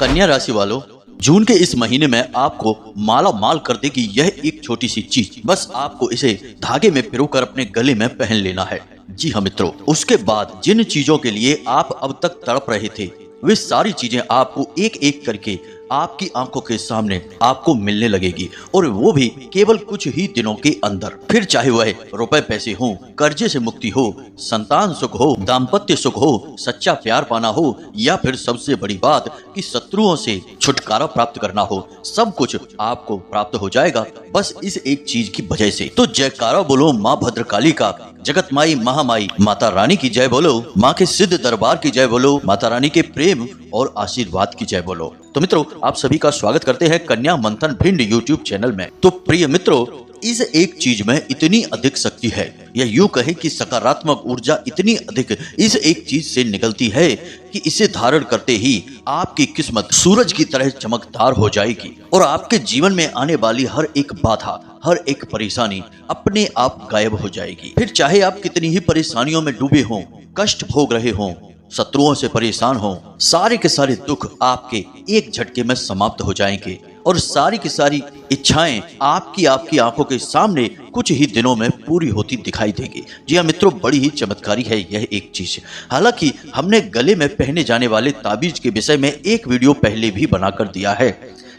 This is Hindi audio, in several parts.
कन्या राशि वालों, जून के इस महीने में आपको माला माल कर देगी यह एक छोटी सी चीज। बस आपको इसे धागे में पिरोकर अपने गले में पहन लेना है। जी हाँ मित्रों, उसके बाद जिन चीजों के लिए आप अब तक तड़प रहे थे वे सारी चीजें आपको एक एक करके आपकी आंखों के सामने आपको मिलने लगेगी, और वो भी केवल कुछ ही दिनों के अंदर। फिर चाहे वह रुपए पैसे हो, कर्जे से मुक्ति हो, संतान सुख हो, दाम्पत्य सुख हो, सच्चा प्यार पाना हो, या फिर सबसे बड़ी बात कि शत्रुओं से छुटकारा प्राप्त करना हो, सब कुछ आपको प्राप्त हो जाएगा बस इस एक चीज की वजह से। तो जयकारा बोलो माँ भद्रकाली का, जगत माई महामाई माता रानी की जय बोलो, माँ के सिद्ध दरबार की जय बोलो, माता रानी के प्रेम और आशीर्वाद की जय बोलो। तो मित्रों, आप सभी का स्वागत करते हैं कन्या मंथन भिंड यूट्यूब चैनल में। तो प्रिय मित्रों, इस एक चीज में इतनी अधिक शक्ति है, या यूं कहें कि सकारात्मक ऊर्जा इतनी अधिक इस एक चीज से निकलती है कि इसे धारण करते ही आपकी किस्मत सूरज की तरह चमकदार हो जाएगी, और आपके जीवन में आने वाली हर एक बाधा, हर एक परेशानी अपने आप गायब हो जाएगी। फिर चाहे आप कितनी ही परेशानियों में डूबे हों, कष्ट भोग रहे हों, शत्रुओं से परेशान हों, सारे के सारे दुख आपके एक झटके में समाप्त हो जाएंगे, और सारी की सारी इच्छाएं आपकी आंखों के सामने कुछ ही दिनों में पूरी होती दिखाई देगी। जी हाँ मित्रों, बड़ी ही चमत्कारी है यह एक चीज। हालांकि हमने गले में पहने जाने वाले ताबीज के विषय में एक वीडियो पहले भी बनाकर दिया है,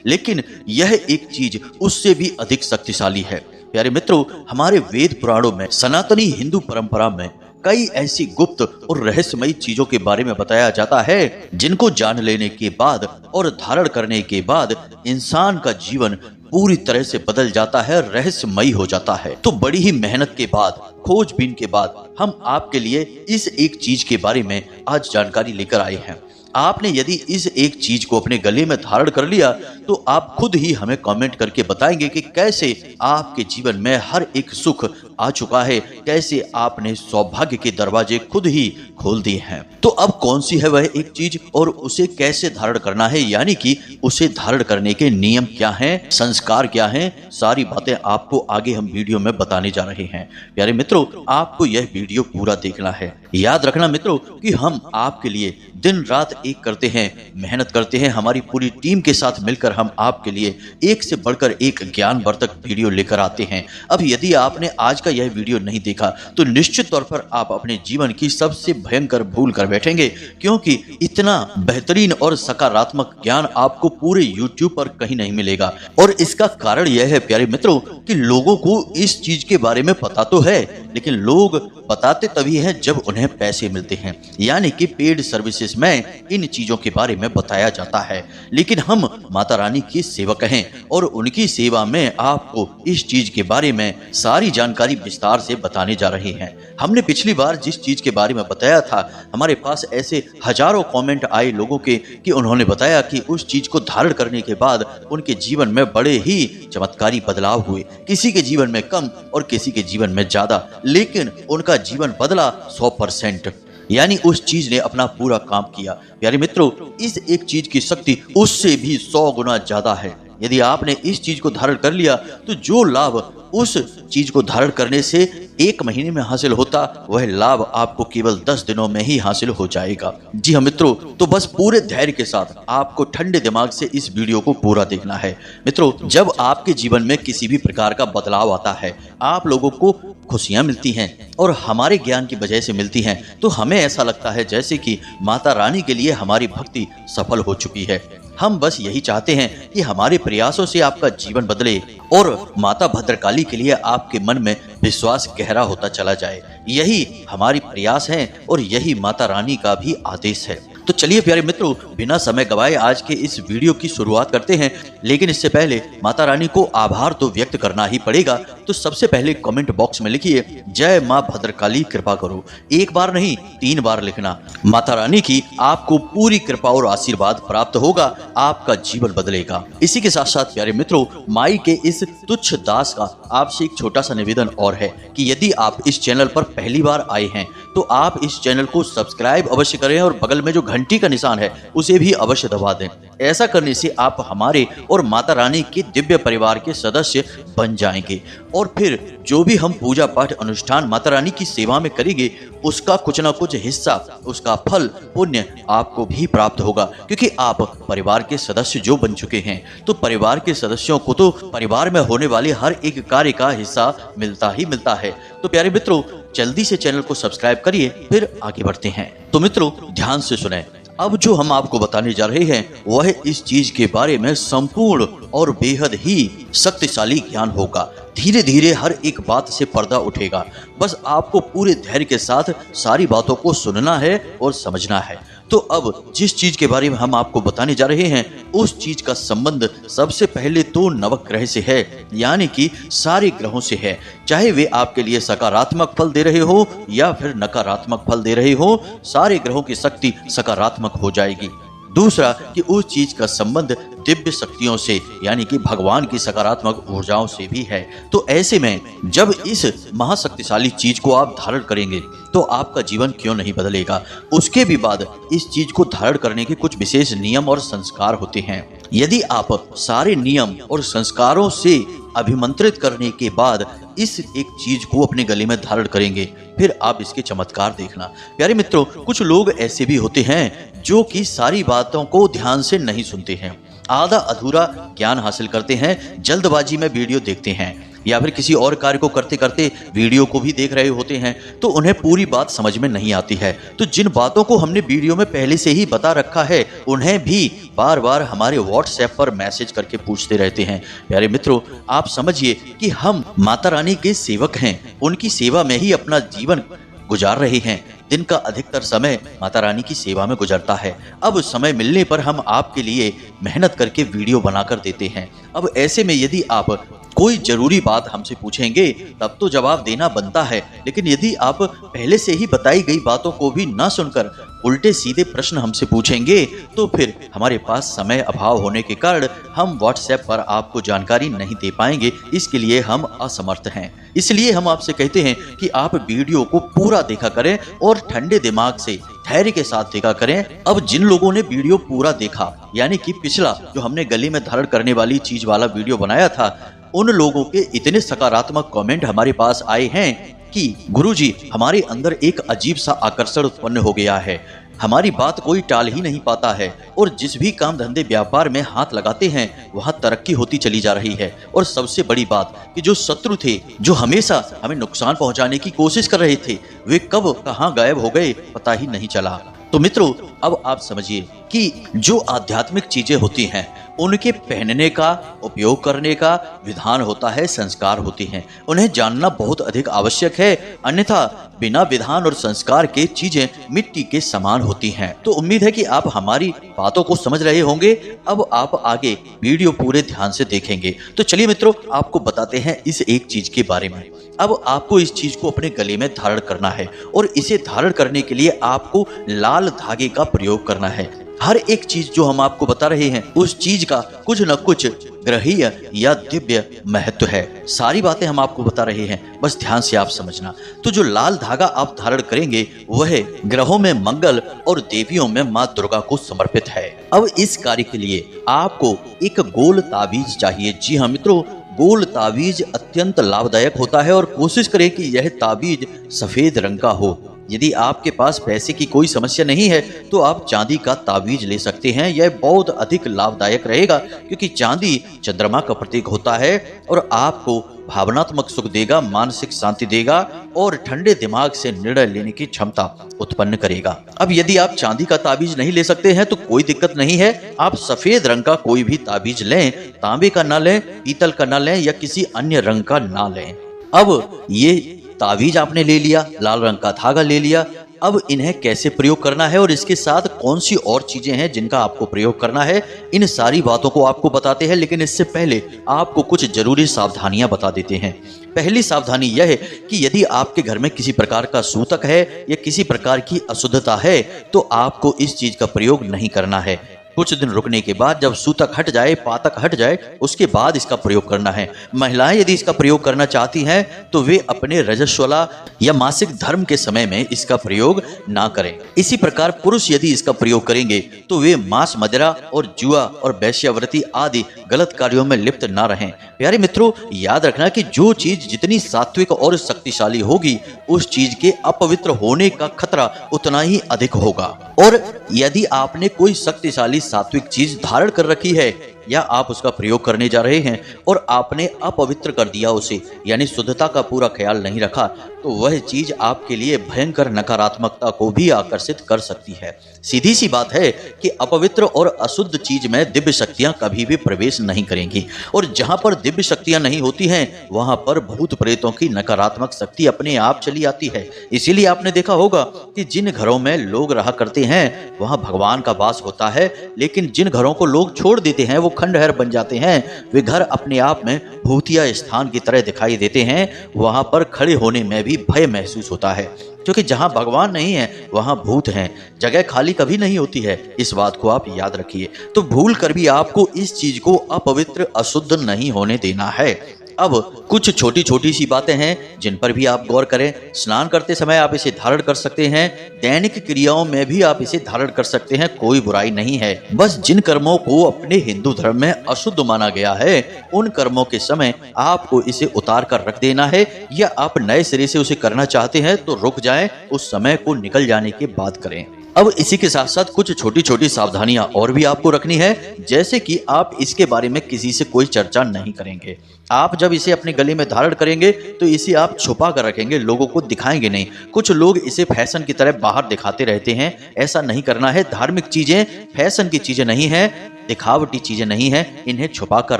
लेकिन यह एक चीज उससे भी अधिक शक्तिशाली है। प्यारे मित्रों, हमारे वेद पुराणों में, सनातनी हिंदू परंपरा में कई ऐसी गुप्त और रहस्यमयी चीजों के बारे में बताया जाता है जिनको जान लेने के बाद और धारण करने के बाद इंसान का जीवन पूरी तरह से बदल जाता है, रहस्यमयी हो जाता है। तो बड़ी ही मेहनत के बाद, खोजबीन के बाद हम आपके लिए इस एक चीज के बारे में आज जानकारी लेकर आए हैं। आपने यदि इस एक चीज को अपने गले में धारण कर लिया तो आप खुद ही हमें कमेंट करके बताएंगे कि कैसे आपके जीवन में हर एक सुख आ चुका है, कैसे आपने सौभाग्य के दरवाजे खुद ही खोल दिए हैं। तो अब कौन सी है वह एक चीज और उसे कैसे धारण करना है, यानी कि उसे धारण करने के नियम क्या हैं, संस्कार क्या हैं, सारी बातें आपको आगे हम वीडियो में बताने जा रहे हैं। प्यारे मित्रों, आपको यह वीडियो पूरा देखना है। याद रखना मित्रों कि हम आपके लिए दिन रात एक करते हैं, मेहनत करते हैं। हमारी पूरी टीम के साथ मिलकर हम आपके लिए एक से बढ़कर एक ज्ञानवर्धक वीडियो लेकर आते हैं। अब यदि आपने आज का यह वीडियो नहीं देखा तो निश्चित तौर पर आप अपने जीवन की सबसे भयंकर भूल कर बैठेंगे, क्योंकि इतना बेहतरीन और सकारात्मक ज्ञान आपको पूरे YouTube पर कहीं नहीं मिलेगा। और इसका कारण यह है प्यारे मित्रों कि लोगों को इस चीज के बारे में पता तो है, लेकिन लोग बताते तभी हैं जब उन्हें पैसे मिलते हैं, यानी कि पेड सर्विसेज में इन चीजों के बारे में बताया जाता है। लेकिन हम माता रानी के सेवक हैं और उनकी सेवा में आपको इस चीज के बारे में सारी जानकारी विस्तार से बताने जा रहे हैं। हमने पिछली बार जिस चीज के बारे में बताया था, हमारे पास ऐसे हजारों कमेंट आए लोगों के कि उन्होंने बताया कि उस चीज को धारण करने के बाद उनके जीवन में बड़े ही चमत्कारी बदलाव हुए, किसी के जीवन में कम और किसी के जीवन में ज्यादा, लेकिन उनका जीवन बदला 100%, यानी उस चीज ने अपना पूरा काम किया। प्यारे मित्रों, इस एक चीज की शक्ति उससे भी 100 गुना ज्यादा है। यदि आपने इस चीज को धारण कर लिया तो जो लाभ उस चीज को धारण करने से एक महीने में हासिल होता, वह लाभ आपको केवल 10 दिनों में ही हासिल हो जाएगा। जी हाँ मित्रों, तो बस पूरे धैर्य के साथ आपको ठंडे दिमाग से इस वीडियो को पूरा देखना है। मित्रों, जब आपके जीवन में किसी भी प्रकार का बदलाव आता है, आप लोगों को खुशियां मिलती हैं और हमारे ज्ञान की वजह से मिलती हैं, तो हमें ऐसा लगता है जैसे कि माता रानी के लिए हमारी भक्ति सफल हो चुकी है। हम बस यही चाहते हैं कि हमारे प्रयासों से आपका जीवन बदले और माता भद्रकाली के लिए आपके मन में विश्वास गहरा होता चला जाए। यही हमारी प्रयास है और यही माता रानी का भी आदेश है। तो चलिए प्यारे मित्रों, बिना समय गवाए आज के इस वीडियो की शुरुआत करते हैं। लेकिन इससे पहले माता रानी को आभार तो व्यक्त करना ही पड़ेगा। तो सबसे पहले कमेंट बॉक्स में लिखिए, जय माँ भद्रकाली कृपा करो। एक बार नहीं, 3 बार लिखना। माता रानी की आपको पूरी कृपा और आशीर्वाद प्राप्त होगा, आपका जीवन बदलेगा। इसी के साथ साथ प्यारे मित्रों, माई के इस तुच्छ दास का आपसे एक छोटा सा निवेदन और है कि यदि आप इस चैनल पर पहली बार आए हैं तो आप इस चैनल को सब्सक्राइब अवश्य करें और बगल में जो घंटी का निशान है उसे भी अवश्य दबा दें, ऐसा करने से आप हमारे और माता रानी के दिव्य परिवार के सदस्य बन जाएंगे और फिर जो भी हम पूजा पाठ अनुष्ठान माता रानी की सेवा में करेंगे उसका कुछ ना कुछ हिस्सा, उसका फल पुण्य आपको भी प्राप्त होगा, क्योंकि आप परिवार के सदस्य जो बन चुके हैं। तो परिवार के सदस्यों को तो परिवार में होने वाले हर एक कार्य का हिस्सा मिलता ही मिलता है। तो प्यारे मित्रों, जल्दी से चैनल को सब्सक्राइब करिए, फिर आगे बढ़ते हैं। तो मित्रों, ध्यान से सुने। अब जो हम आपको बताने जा रहे हैं वह इस चीज के बारे में संपूर्ण और बेहद ही शक्तिशाली ज्ञान होगा। धीरे धीरे हर एक बात से पर्दा उठेगा। बस आपको पूरे धैर्य के साथ सारी बातों को सुनना है और समझना है। तो अब जिस चीज के बारे में हम आपको बताने जा रहे हैं उस चीज का संबंध सबसे पहले तो नवग्रह से है, यानी कि सारे ग्रहों से है। चाहे वे आपके लिए सकारात्मक फल दे रहे हो या फिर नकारात्मक फल दे रहे हो, सारे ग्रहों की शक्ति सकारात्मक हो जाएगी। दूसरा कि उस चीज का संबंध दिव्य शक्तियों से, यानी कि भगवान की सकारात्मक ऊर्जाओं से भी है। तो ऐसे में जब इस महाशक्तिशाली चीज को आप धारण करेंगे तो आपका जीवन क्यों नहीं बदलेगा। उसके भी बाद इस चीज को धारण करने के कुछ विशेष नियम और संस्कार होते हैं। यदि आप सारे नियम और संस्कारों से अभिमंत्रित करने के बाद इस एक चीज को अपने गले में धारण करेंगे, फिर आप इसके चमत्कार देखना। प्यारे मित्रों, कुछ लोग ऐसे भी होते हैं जो कि सारी बातों को ध्यान से नहीं सुनते हैं, आधा अधूरा ज्ञान हासिल करते हैं, जल्दबाजी में वीडियो देखते हैं या फिर किसी और कार्य को करते करते वीडियो को भी देख रहे होते हैं, तो उन्हें पूरी बात समझ में नहीं आती है। तो जिन बातों को हमने वीडियो में पहले से ही बता रखा है उन्हें भी बार बार हमारे व्हाट्सएप पर मैसेज करके पूछते रहते हैं। प्यारे मित्रों, आप समझिए कि हम माता रानी के सेवक हैं, उनकी सेवा में ही अपना जीवन गुजार रहे हैं। दिन का अधिकतर समय माता रानी की सेवा में गुजरता है। अब समय मिलने पर हम आपके लिए मेहनत करके वीडियो बनाकर देते हैं। अब ऐसे में यदि आप कोई जरूरी बात हमसे पूछेंगे तब तो जवाब देना बनता है, लेकिन यदि आप पहले से ही बताई गई बातों को भी न सुनकर उल्टे सीधे प्रश्न हमसे पूछेंगे तो फिर हमारे पास समय अभाव होने के कारण हम व्हाट्सएप पर आपको जानकारी नहीं दे पाएंगे। इसके लिए हम असमर्थ हैं। इसलिए हम आपसे कहते हैं कि आप वीडियो को पूरा देखा करें और ठंडे दिमाग से धैर्य के साथ देखा करें। अब जिन लोगों ने वीडियो पूरा देखा, यानी कि पिछला जो हमने गले में धारण करने वाली चीज वाला वीडियो बनाया था, उन लोगों के इतने सकारात्मक कमेंट हमारे पास आए हैं कि गुरुजी, हमारे अंदर एक अजीब सा आकर्षण उत्पन्न हो गया है, हमारी बात कोई टाल ही नहीं पाता है और जिस भी काम धंधे व्यापार में हाथ लगाते हैं वहां तरक्की होती चली जा रही है। और सबसे बड़ी बात कि जो शत्रु थे, जो हमेशा हमें नुकसान पहुंचाने की कोशिश कर रहे थे, वे कब कहां गायब हो गए पता ही नहीं चला। तो मित्रों, अब आप समझिए कि जो आध्यात्मिक चीजें होती हैं उनके पहनने का, उपयोग करने का विधान होता है, संस्कार होते हैं। उन्हें जानना बहुत अधिक आवश्यक है, अन्यथा बिना विधान और संस्कार के चीजें मिट्टी के समान होती हैं। तो उम्मीद है कि आप हमारी बातों को समझ रहे होंगे। अब आप आगे वीडियो पूरे ध्यान से देखेंगे। तो चलिए मित्रों, आपको बताते हैं इस एक चीज के बारे में। अब आपको इस चीज को अपने गले में धारण करना है और इसे धारण करने के लिए आपको लाल धागे का प्रयोग करना है। हर एक चीज जो हम आपको बता रहे हैं उस चीज का कुछ न कुछ ग्रहीय या दिव्य महत्व है। सारी बातें हम आपको बता रहे हैं, बस ध्यान से आप समझना। तो जो लाल धागा आप धारण करेंगे वह ग्रहों में मंगल और देवियों में मां दुर्गा को समर्पित है। अब इस कार्य के लिए आपको एक गोल ताबीज चाहिए। जी हाँ मित्रों, गोल ताबीज अत्यंत लाभदायक होता है और कोशिश करें कि यह ताबीज सफेद रंग का हो। यदि आपके पास पैसे की कोई समस्या नहीं है तो आप चांदी का ताबीज ले सकते हैं। यह बहुत अधिक लाभदायक रहेगा क्योंकि चांदी चंद्रमा का प्रतीक होता है और आपको भावनात्मक सुख देगा, मानसिक शांति देगा और ठंडे दिमाग से निर्णय लेने की क्षमता उत्पन्न करेगा। अब यदि आप चांदी का ताबीज नहीं ले सकते हैं तो कोई दिक्कत नहीं है, आप सफेद रंग का कोई भी ताबीज लें, तांबे का ना लें, पीतल का ना लें या किसी अन्य रंग का ना लें। अब ये ताबीज आपने ले लिया, लाल रंग का धागा ले लिया। अब इन्हें कैसे प्रयोग करना है और इसके साथ कौन सी और चीजें हैं जिनका आपको प्रयोग करना है, इन सारी बातों को आपको बताते हैं। लेकिन इससे पहले आपको कुछ जरूरी सावधानियां बता देते हैं। पहली सावधानी यह है कि यदि आपके घर में किसी प्रकार का सूतक है या किसी प्रकार की अशुद्धता है तो आपको इस चीज का प्रयोग नहीं करना है। कुछ दिन रुकने के बाद जब सूतक हट जाए, पातक हट जाए, उसके बाद इसका प्रयोग करना है। महिलाएं यदि इसका प्रयोग करना चाहती हैं तो वे अपने रजस्वला या मासिक धर्म के समय में इसका प्रयोग ना करें। इसी प्रकार पुरुष यदि इसका प्रयोग करेंगे तो वे मांस, मदिरा और जुआ और वेश्यावृत्ति आदि गलत कार्यों में लिप्त ना रहें। प्यारे मित्रों, याद रखना कि जो चीज जितनी सात्विक और शक्तिशाली होगी, उस चीज के अपवित्र होने का खतरा उतना ही अधिक होगा। और यदि आपने कोई शक्तिशाली सात्विक चीज धारण कर रखी है या आप उसका प्रयोग करने जा रहे हैं और आपने अपवित्र कर दिया उसे, यानी शुद्धता का पूरा ख्याल नहीं रखा, तो वह चीज आपके लिए भयंकर नकारात्मकता को भी आकर्षित कर सकती है। सीधी सी बात है कि अपवित्र और अशुद्ध चीज में दिव्य शक्तियां कभी भी प्रवेश नहीं करेंगी, और जहां पर दिव्य शक्तियां नहीं होती हैं वहां पर भूत प्रेतों की नकारात्मक शक्ति अपने आप चली आती है। इसीलिए आपने देखा होगा कि जिन घरों में लोग रहा करते हैं वहां भगवान का वास होता है, लेकिन जिन घरों को लोग छोड़ देते हैं वो खंडहर बन जाते हैं। वे घर अपने आप में भूतिया स्थान की तरह दिखाई देते हैं। वहां पर खड़े होने में भी भय महसूस होता है, क्योंकि जहां भगवान नहीं है वहां भूत हैं। जगह खाली कभी नहीं होती है, इस बात को आप याद रखिए। तो भूल कर भी आपको इस चीज को अपवित्र, अशुद्ध नहीं होने देना है। अब कुछ छोटी छोटी सी बातें हैं जिन पर भी आप गौर करें। स्नान करते समय आप इसे धारण कर सकते हैं, दैनिक क्रियाओं में भी आप इसे धारण कर सकते हैं, कोई बुराई नहीं है। बस जिन कर्मों को अपने हिंदू धर्म में अशुद्ध माना गया है, उन कर्मों के समय आपको इसे उतार कर रख देना है, या आप नए सिरे से उसे करना चाहते हैं तो रुक जाएं, उस समय को निकल जाने के बाद करें। अब इसी के साथ साथ कुछ छोटी छोटी सावधानियां और भी आपको रखनी है, जैसे कि आप इसके बारे में किसी से कोई चर्चा नहीं करेंगे। आप जब इसे अपने गले में धारण करेंगे तो इसे आप छुपा कर रखेंगे, लोगों को दिखाएंगे नहीं। कुछ लोग इसे फैशन की तरह बाहर दिखाते रहते हैं, ऐसा नहीं करना है। धार्मिक चीजें फैशन की चीजें नहीं है, दिखावटी चीजें नहीं है, इन्हें छुपा कर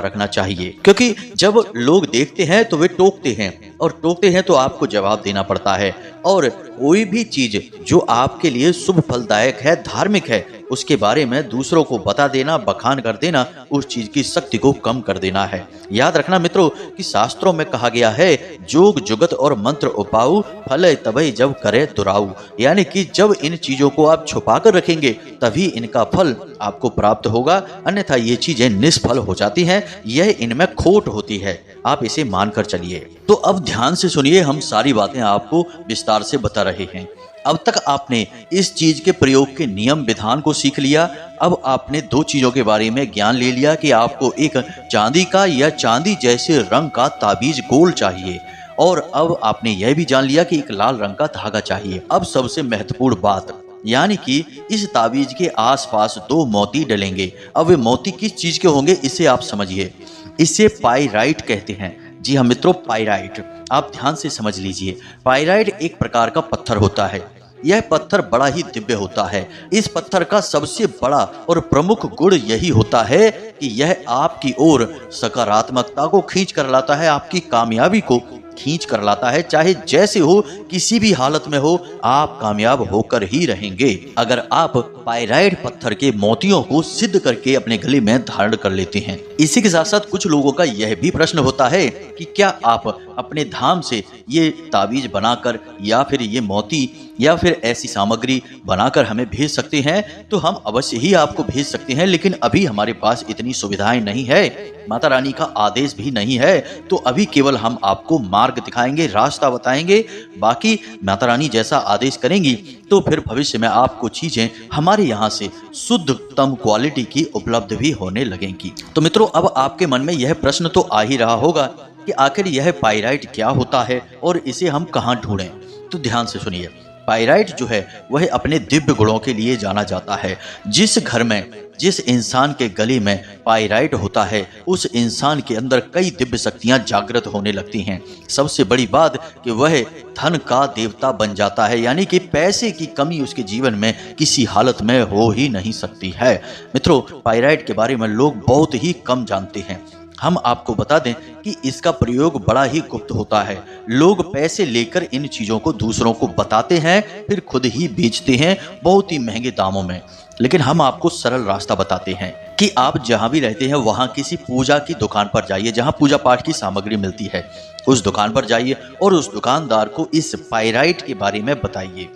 रखना चाहिए, क्योंकि जब लोग देखते हैं तो वे टोकते हैं, और टोकते हैं तो आपको जवाब देना पड़ता है। और कोई भी चीज जो आपके लिए शुभ फलदायक है, धार्मिक है, उसके बारे में दूसरों को बता देना, बखान कर देना, उस चीज की शक्ति को कम कर देना है। याद रखना मित्रों कि शास्त्रों में कहा गया है, जोग जुगत और मंत्र उपाऊ, फल तभी जब करे दुराऊ। यानी कि जब इन चीजों को आप छुपा कर रखेंगे तभी इनका फल आपको प्राप्त होगा, अन्यथा ये चीजें निष्फल हो जाती हैं, यह इनमें खोट होती है। आप इसे मानकर चलिए। तो अब ध्यान से सुनिए, हम सारी बातें आपको विस्तार से बता रहे हैं। अब तक आपने इस चीज के प्रयोग के नियम विधान को सीख लिया। अब आपने दो चीजों के बारे में ज्ञान ले लिया कि आपको एक चांदी का या चांदी जैसे रंग का ताबीज गोल चाहिए, और अब आपने यह भी जान लिया कि एक लाल रंग का धागा चाहिए। अब सबसे महत्वपूर्ण बात, यानी कि इस ताबीज के आसपास दो मोती डलेंगे। अब वे मोती किस चीज के होंगे इसे आप समझिए। इसे पाइराइट कहते हैं। जी हाँ मित्रों, पाइराइट। आप ध्यान से समझ लीजिए। पाइराइट एक प्रकार का पत्थर होता है। यह पत्थर बड़ा ही दिव्य होता है। इस पत्थर का सबसे बड़ा और प्रमुख गुण यही होता है कि यह आपकी ओर सकारात्मकता को खींच कर लाता है, आपकी कामयाबी को खींच कर लाता है। चाहे जैसे हो, किसी भी हालत में हो, आप कामयाब होकर ही रहेंगे अगर आप पाइराइट पत्थर के मोतियों को सिद्ध करके अपने गले में धारण कर लेते हैं। इसी के साथ साथ कुछ लोगों का यह भी प्रश्न होता है कि क्या आप अपने धाम से ये ताबीज बनाकर या फिर ये मोती या फिर ऐसी सामग्री बनाकर हमें भेज सकते हैं? तो हम अवश्य ही आपको भेज सकते हैं, लेकिन अभी हमारे पास इतनी सुविधाएं नहीं है, माता रानी का आदेश भी नहीं है। तो अभी केवल हम आपको मार्ग दिखाएंगे, रास्ता बताएंगे। बाकी माता रानी जैसा आदेश करेंगी तो फिर भविष्य में आपको चीजें हमारे यहाँ से शुद्धतम क्वालिटी की उपलब्ध भी होने लगेंगी। तो मित्रों, अब आपके मन में यह प्रश्न तो आ ही रहा होगा कि आखिर यह पाइराइट क्या होता है और इसे हम कहाँ ढूंढें? तो ध्यान से सुनिए। पाइराइट जो है वह अपने दिव्य गुणों के लिए जाना जाता है। जिस घर में, जिस इंसान के गले में पाइराइट होता है, उस इंसान के अंदर कई दिव्य शक्तियां जागृत होने लगती हैं। सबसे बड़ी बात कि वह धन का देवता बन जाता है, यानी कि पैसे की कमी उसके जीवन में किसी हालत में हो ही नहीं सकती है। मित्रों, पाइराइट के बारे में लोग बहुत ही कम जानते हैं। हम आपको बता दें कि इसका प्रयोग बड़ा ही गुप्त होता है। लोग पैसे लेकर इन चीजों को दूसरों को बताते हैं, फिर खुद ही बेचते हैं बहुत ही महंगे दामों में। लेकिन हम आपको सरल रास्ता बताते हैं कि आप जहां भी रहते हैं वहां किसी पूजा की दुकान पर जाइए, जहां पूजा पाठ की सामग्री मिलती है। उस दुकान पर जाइए और उस दुकानदार को इस पाइराइट के बारे में बताइए।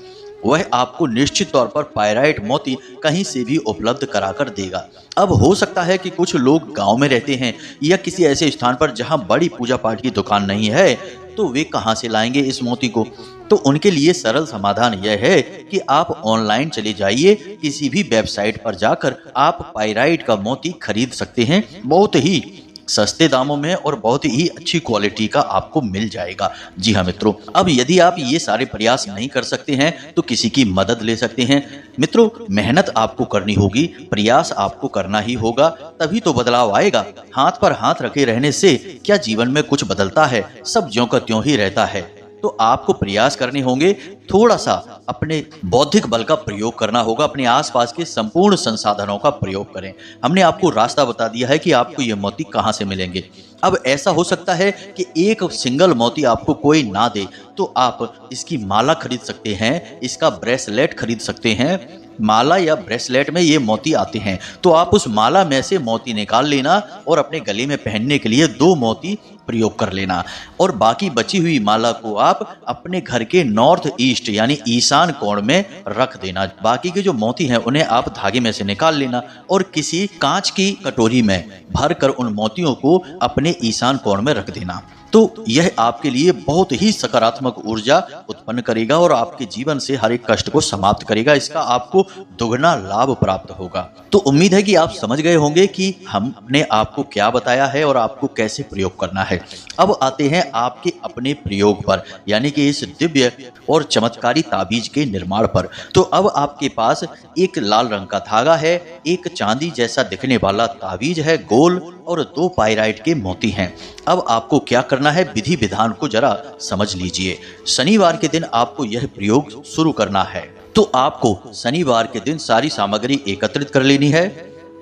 वह आपको निश्चित तौर पर पायराइट मोती कहीं से भी उपलब्ध कराकर देगा। अब हो सकता है कि कुछ लोग गांव में रहते हैं या किसी ऐसे स्थान पर जहां बड़ी पूजा पाठ की दुकान नहीं है, तो वे कहां से लाएंगे इस मोती को। तो उनके लिए सरल समाधान यह है कि आप ऑनलाइन चले जाइए, किसी भी वेबसाइट पर जाकर आप पायराइट का मोती खरीद सकते हैं। बहुत ही सस्ते दामों में और बहुत ही अच्छी क्वालिटी का आपको मिल जाएगा। जी हाँ मित्रों, अब यदि आप ये सारे प्रयास नहीं कर सकते हैं तो किसी की मदद ले सकते हैं। मित्रों, मेहनत आपको करनी होगी, प्रयास आपको करना ही होगा, तभी तो बदलाव आएगा। हाथ पर हाथ रखे रहने से क्या जीवन में कुछ बदलता है? सब ज्यों का त्यों ही रहता है। तो आपको प्रयास करने होंगे, थोड़ा सा अपने बौद्धिक बल का प्रयोग करना होगा, अपने आसपास के संपूर्ण संसाधनों का प्रयोग करें। हमने आपको रास्ता बता दिया है कि आपको ये मोती कहाँ से मिलेंगे। अब ऐसा हो सकता है कि एक सिंगल मोती आपको कोई ना दे, तो आप इसकी माला खरीद सकते हैं, इसका ब्रेसलेट खरीद सकते हैं। माला या ब्रेसलेट में ये मोती आते हैं, तो आप उस माला में से मोती निकाल लेना और अपने गले में पहनने के लिए 2 मोती प्रयोग कर लेना, और बाकी बची हुई माला को आप अपने घर के नॉर्थ ईस्ट यानी ईशान कोण में रख देना। बाकी के जो मोती हैं उन्हें आप धागे में से निकाल लेना और किसी कांच की कटोरी में भरकर उन मोतियों को अपने ईशान कोण में रख देना। तो यह आपके लिए बहुत ही सकारात्मक ऊर्जा उत्पन्न करेगा और आपके जीवन से हर एक कष्ट को समाप्त करेगा। इसका आपको दुगना लाभ प्राप्त होगा। तो उम्मीद है कि आप समझ गए होंगे कि हमने आपको क्या बताया है और आपको कैसे प्रयोग करना है। अब आते हैं आपके अपने प्रयोग पर, यानी कि इस दिव्य और चमत्कारी ताबीज के निर्माण पर। तो अब आपके पास एक लाल रंग का धागा है, एक चांदी जैसा दिखने वाला ताबीज है गोल, और 2 पायराइट के मोती हैं। अब आपको क्या करना है, विधि विधान को जरा समझ लीजिए। शनिवार के दिन आपको यह प्रयोग शुरू करना है। तो आपको शनिवार के दिन सारी सामग्री एकत्रित कर लेनी है।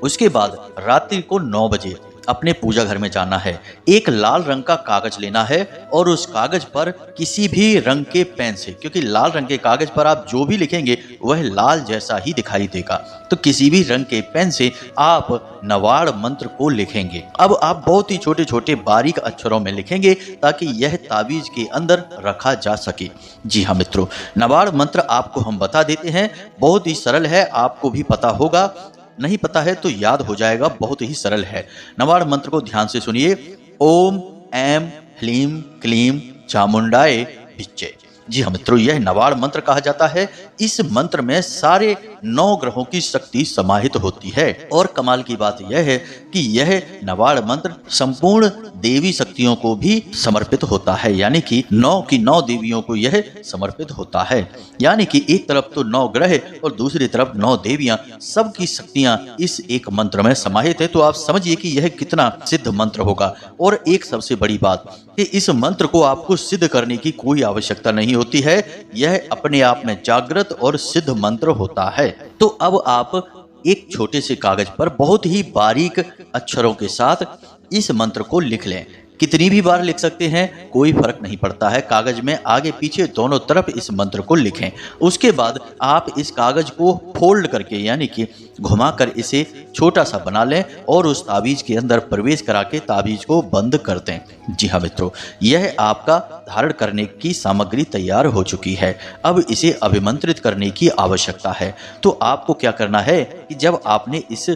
उसके बाद रात्रि को 9 बजे अपने पूजा घर में जाना है। एक लाल रंग का कागज लेना है और उस कागज पर किसी भी रंग के पेन से, क्योंकि लाल रंग के कागज पर आप जो भी लिखेंगे वह लाल जैसा ही दिखाई देगा, तो किसी भी रंग के पेन से आप नवाड़ मंत्र को लिखेंगे। अब आप बहुत ही छोटे छोटे बारीक अक्षरों में लिखेंगे ताकि यह ताबीज के अंदर रखा जा सके। जी हाँ मित्रों, नवाड़ मंत्र आपको हम बता देते हैं, बहुत ही सरल है, आपको भी पता होगा, नहीं पता है तो याद हो जाएगा, बहुत ही सरल है। नवाड़ मंत्र को ध्यान से सुनिए। ओम ऐम ह्लीम क्लीम चामुंडाए विच्चे। जी हाँ मित्रों, यह नवाड़ मंत्र कहा जाता है। इस मंत्र में सारे 9 ग्रहों की शक्ति समाहित होती है, और कमाल की बात यह है कि यह नवाड़ मंत्र संपूर्ण देवी शक्तियों को भी समर्पित होता है, यानी कि 9 की 9 देवियों को यह समर्पित होता है। यानी कि एक तरफ तो 9 ग्रह और दूसरी तरफ 9 देवियां, सबकी शक्तियां इस एक मंत्र में समाहित है। तो आप समझिए कि यह कितना सिद्ध मंत्र होगा। और एक सबसे बड़ी बात कि इस मंत्र को आपको सिद्ध करने की कोई आवश्यकता नहीं होती है, यह अपने आप में जागृत और सिद्ध मंत्र होता है। तो अब आप एक छोटे से कागज पर बहुत ही बारीक अक्षरों के साथ इस मंत्र को लिख लें। कितनी भी बार लिख सकते हैं, कोई फर्क नहीं पड़ता है। कागज में आगे पीछे दोनों तरफ इस मंत्र को लिखें। उसके बाद आप इस कागज को फोल्ड करके, यानी कि घुमाकर इसे छोटा सा बना लें और उस ताबीज के अंदर प्रवेश करा के ताबीज को बंद कर दें। जी हाँ मित्रों, यह आपका धारण करने की सामग्री तैयार हो चुकी है। अब इसे अभिमंत्रित करने की आवश्यकता है। तो आपको क्या करना है कि जब आपने इस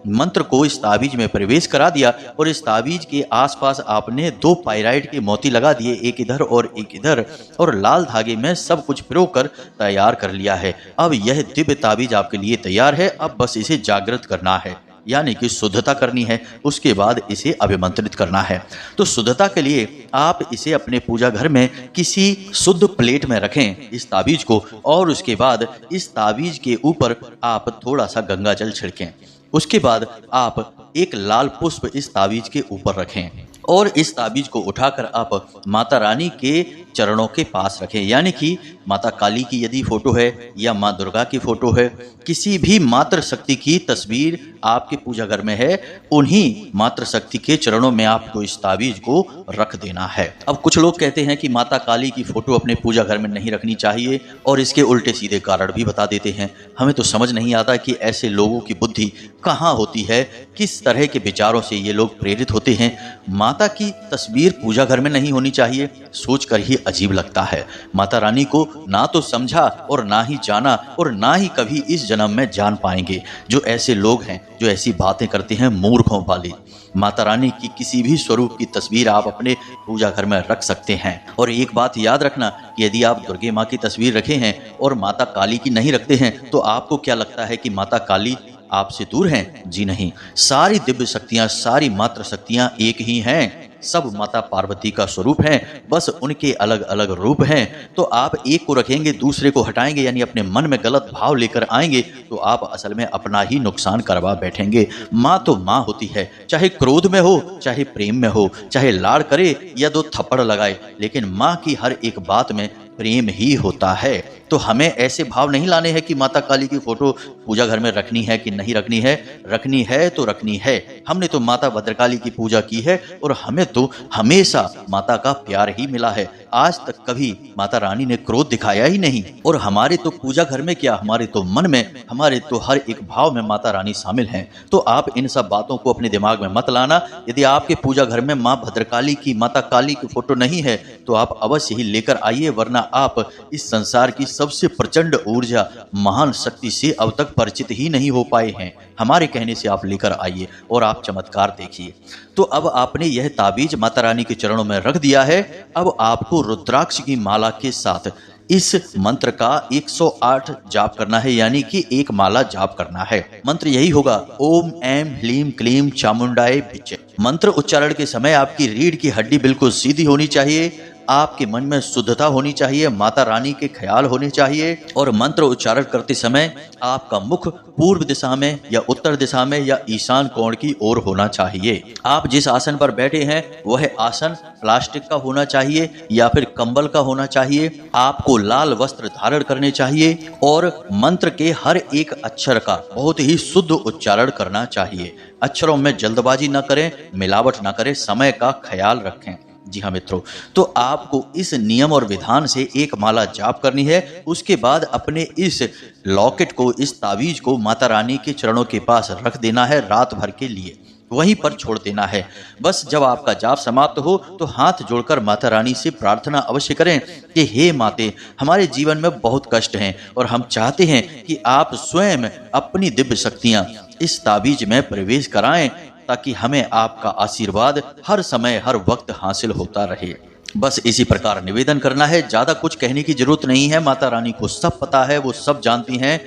मंत्र को इस ताबीज में प्रवेश करा दिया और इस ताबीज के आसपास आपने 2 पायराइट के मोती लगा दिए, एक इधर और एक इधर, और लाल धागे में सब कुछ पिरो कर तैयार कर लिया है। अब यह दिव्य ताबीज आपके लिए तैयार है। अब बस इसे जागृत करना है, यानी कि शुद्धता करनी है। उसके बाद इसे अभिमंत्रित करना है। तो शुद्धता के लिए आप इसे अपने पूजा घर में किसी शुद्ध प्लेट में रखें इस ताबीज को, और उसके बाद इस ताबीज के ऊपर आप थोड़ा सा गंगा जल छिड़कें। उसके बाद आप एक लाल पुष्प इस ताबीज के ऊपर रखें और इस ताबीज को उठाकर आप माता रानी के चरणों के पास रखें, यानी कि माता काली की यदि फोटो है या माँ दुर्गा की फोटो है, किसी भी मातृ शक्ति की तस्वीर आपके पूजा घर में है, उन्हीं मातृ शक्ति के चरणों में आपको इस ताबीज को रख देना है। अब कुछ लोग कहते हैं कि माता काली की फोटो अपने पूजा घर में नहीं रखनी चाहिए, और इसके उल्टे सीधे कारण भी बता देते हैं। हमें तो समझ नहीं आता कि ऐसे लोगों की बुद्धि कहाँ होती है, किस तरह के विचारों से ये लोग प्रेरित होते हैं। माता की तस्वीर पूजा घर में नहीं होनी चाहिए, सोचकर ही अजीब लगता है। माता रानी को ना तो समझा और ना ही जाना और ना ही कभी इस जन्म में जान पाएंगे जो ऐसे लोग हैं जो ऐसी बातें करते हैं मूर्खों वाली। माता रानी की किसी भी स्वरूप की तस्वीर आप अपने पूजा घर में रख सकते हैं। और एक बात याद रखना कि यदि आप दुर्गे माँ की तस्वीर रखे हैं और माता काली की नहीं रखते हैं तो आपको क्या लगता है कि माता काली आपसे दूर हैं? जी नहीं, सारी दिव्य शक्तियां, सारी मात्र शक्तियां एक ही हैं। सब माता पार्वती का स्वरूप हैं, बस उनके अलग अलग रूप हैं। तो आप एक को रखेंगे, दूसरे को हटाएंगे, यानी अपने मन में गलत भाव लेकर आएंगे तो आप असल में अपना ही नुकसान करवा बैठेंगे। माँ तो माँ होती है, चाहे क्रोध में हो, चाहे प्रेम में हो, चाहे लाड़ करे या दो थप्पड़ लगाए, लेकिन माँ की हर एक बात में प्रेम ही होता है। तो हमें ऐसे भाव नहीं लाने हैं कि माता काली की फोटो पूजा घर में रखनी है कि नहीं रखनी है। रखनी है तो रखनी है। हमने तो माता भद्रकाली की पूजा की है और हमें तो हमेशा माता का प्यार ही मिला है। आज तक कभी माता रानी ने क्रोध दिखाया ही नहीं। और हमारे तो पूजा घर में क्या, हमारे तो मन में, हमारे तो हर एक भाव में माता रानी शामिल हैं। तो आप इन सब बातों को अपने दिमाग में मत लाना। यदि आपके पूजा घर में माँ भद्रकाली की, माता काली की फोटो नहीं है तो आप अवश्य ही लेकर आइए, वरना आप इस संसार की सबसे प्रचंड ऊर्जा, महान शक्ति से अब तक परिचित ही नहीं हो पाए हैं। हमारे कहने से आप लेकर आइए और आप चमत्कार देखिए। तो अब आपने यह ताबीज माता रानी के चरणों में रख दिया है। अब आपको रुद्राक्ष की माला के साथ इस मंत्र का 108 जाप करना है, यानी कि एक माला जाप करना है। मंत्र यही होगा, ओम ऐं ह्लीं क्लीं चामुंडाय विचे। मंत्र उच्चारण के समय आपकी रीढ़ की हड्डी बिल्कुल सीधी होनी चाहिए, आपके मन में शुद्धता होनी चाहिए, माता रानी के ख्याल होने चाहिए और मंत्र उच्चारण करते समय आपका मुख पूर्व दिशा में या उत्तर दिशा में या ईशान कोण की ओर होना चाहिए। आप जिस आसन पर बैठे हैं वह आसन प्लास्टिक का होना चाहिए या फिर कंबल का होना चाहिए। आपको लाल वस्त्र धारण करने चाहिए और मंत्र के हर एक अक्षर का बहुत ही शुद्ध उच्चारण करना चाहिए। अक्षरों में जल्दबाजी न करें, मिलावट न करें, समय का ख्याल रखें। जी हाँ मित्रों, तो आपको इस नियम और विधान से एक माला जाप करनी है। उसके बाद अपने इस लॉकेट को, इस तावीज को माता रानी के चरणों के पास रख देना है, रात भर के लिए वहीं पर छोड़ देना है। बस जब आपका जाप समाप्त हो तो हाथ जोड़कर माता रानी से प्रार्थना अवश्य करें कि हे माते, हमारे जीवन में बहुत कष्ट हैं और हम चाहते हैं कि आप स्वयं अपनी दिव्य शक्तियां इस ताबीज में प्रवेश कराएं ताकि हमें आपका आशीर्वाद हर समय हर वक्त हासिल होता रहे। बस इसी प्रकार निवेदन करना है, ज्यादा कुछ कहने की जरूरत नहीं है। माता रानी को सब पता है, वो सब जानती हैं,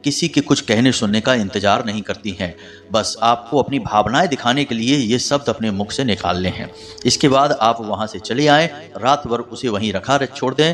किसी के कुछ कहने सुनने का इंतजार नहीं करती हैं। बस आपको अपनी भावनाएं दिखाने के लिए ये शब्द अपने मुख से निकालने हैं। इसके बाद आप वहां से चले आएं, रात भर उसे वहीं रखा छोड़ दें।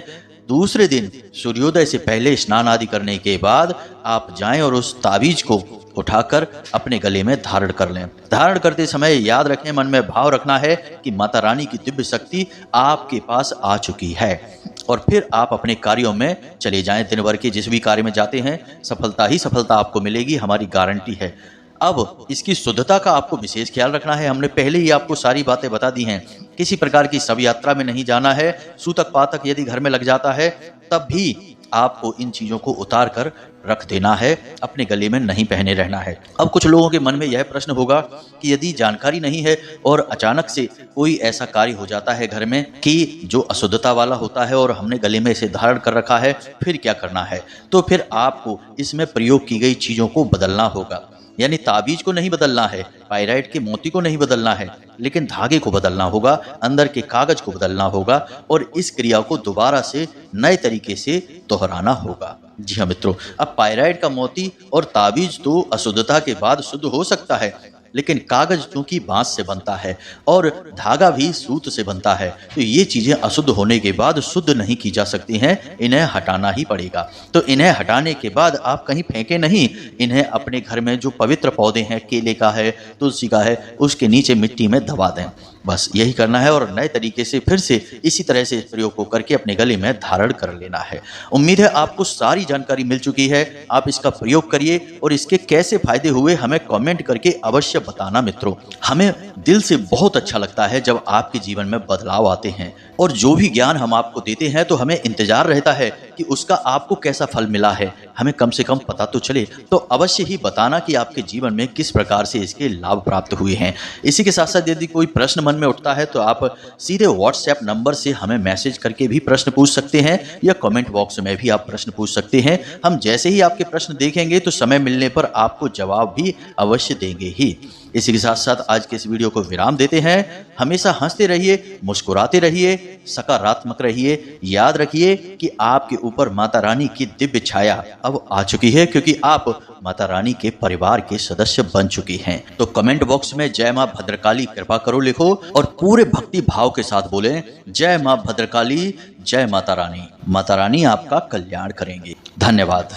दूसरे दिन सूर्योदय से पहले स्नान आदि करने के बाद आप जाएं और उस ताबीज को उठाकर अपने गले में धारण कर लें। धारण करते समय याद रखें, मन में भाव रखना है कि माता रानी की दिव्य शक्ति आपके पास आ चुकी है और फिर आप अपने कार्यों में चले जाएं। दिन भर के जिस भी कार्य में जाते हैं सफलता ही सफलता आपको मिलेगी, हमारी गारंटी है। अब इसकी शुद्धता का आपको विशेष ख्याल रखना है। हमने पहले ही आपको सारी बातें बता दी हैं। किसी प्रकार की शव यात्रा में नहीं जाना है। सूतक पातक यदि घर में लग जाता है तब भी आपको इन चीजों को उतार कर रख देना है, अपने गले में नहीं पहने रहना है। अब कुछ लोगों के मन में यह प्रश्न होगा कि यदि जानकारी नहीं है और अचानक से कोई ऐसा कार्य हो जाता है घर में कि जो अशुद्धता वाला होता है और हमने गले में इसे धारण कर रखा है, फिर क्या करना है? तो फिर आपको इसमें प्रयोग की गई चीजों को बदलना होगा। यानी ताबीज को नहीं बदलना है, पायराइट के मोती को नहीं बदलना है, लेकिन धागे को बदलना होगा, अंदर के कागज को बदलना होगा और इस क्रिया को दोबारा से नए तरीके से दोहराना होगा। जी हाँ मित्रों, अब पायराइट का मोती और ताबीज तो अशुद्धता के बाद शुद्ध हो सकता है, लेकिन कागज चूंकि बांस से बनता है और धागा भी सूत से बनता है, तो ये चीजें अशुद्ध होने के बाद शुद्ध नहीं की जा सकती हैं, इन्हें हटाना ही पड़ेगा। तो इन्हें हटाने के बाद आप कहीं फेंके नहीं, इन्हें अपने घर में जो पवित्र पौधे हैं, केले का है, तुलसी का है, उसके नीचे मिट्टी में दबा दें। बस यही करना है और नए तरीके से फिर से इसी तरह से इस प्रयोग को करके अपने गले में धारण कर लेना है। उम्मीद है आपको सारी जानकारी मिल चुकी है। आप इसका प्रयोग करिए और इसके कैसे फायदे हुए हमें कमेंट करके अवश्य बताना मित्रों। हमें दिल से बहुत अच्छा लगता है जब आपके जीवन में बदलाव आते हैं, और जो भी ज्ञान हम आपको देते हैं तो हमें इंतजार रहता है कि उसका आपको कैसा फल मिला है, हमें कम से कम पता तो चले। तो अवश्य ही बताना कि आपके जीवन में किस प्रकार से इसके लाभ प्राप्त हुए हैं। इसी के साथ साथ यदि कोई प्रश्न मन में उठता है तो आप सीधे व्हाट्सएप नंबर से हमें मैसेज करके भी प्रश्न पूछ सकते हैं या कमेंट बॉक्स में भी आप प्रश्न पूछ सकते हैं। हम जैसे ही आपके प्रश्न देखेंगे तो समय मिलने पर आपको जवाब भी अवश्य देंगे ही। इसी के साथ साथ आज के इस वीडियो को विराम देते हैं। हमेशा हंसते रहिए, मुस्कुराते रहिए, सकारात्मक रहिए। याद रखिए कि आपके ऊपर माता रानी की दिव्य छाया अब आ चुकी है, क्योंकि आप माता रानी के परिवार के सदस्य बन चुकी हैं। तो कमेंट बॉक्स में जय मां भद्रकाली कृपा करो लिखो और पूरे भक्ति भाव के साथ बोलें जय मां भद्रकाली, जय माता रानी। माता रानी आपका कल्याण करेंगे। धन्यवाद।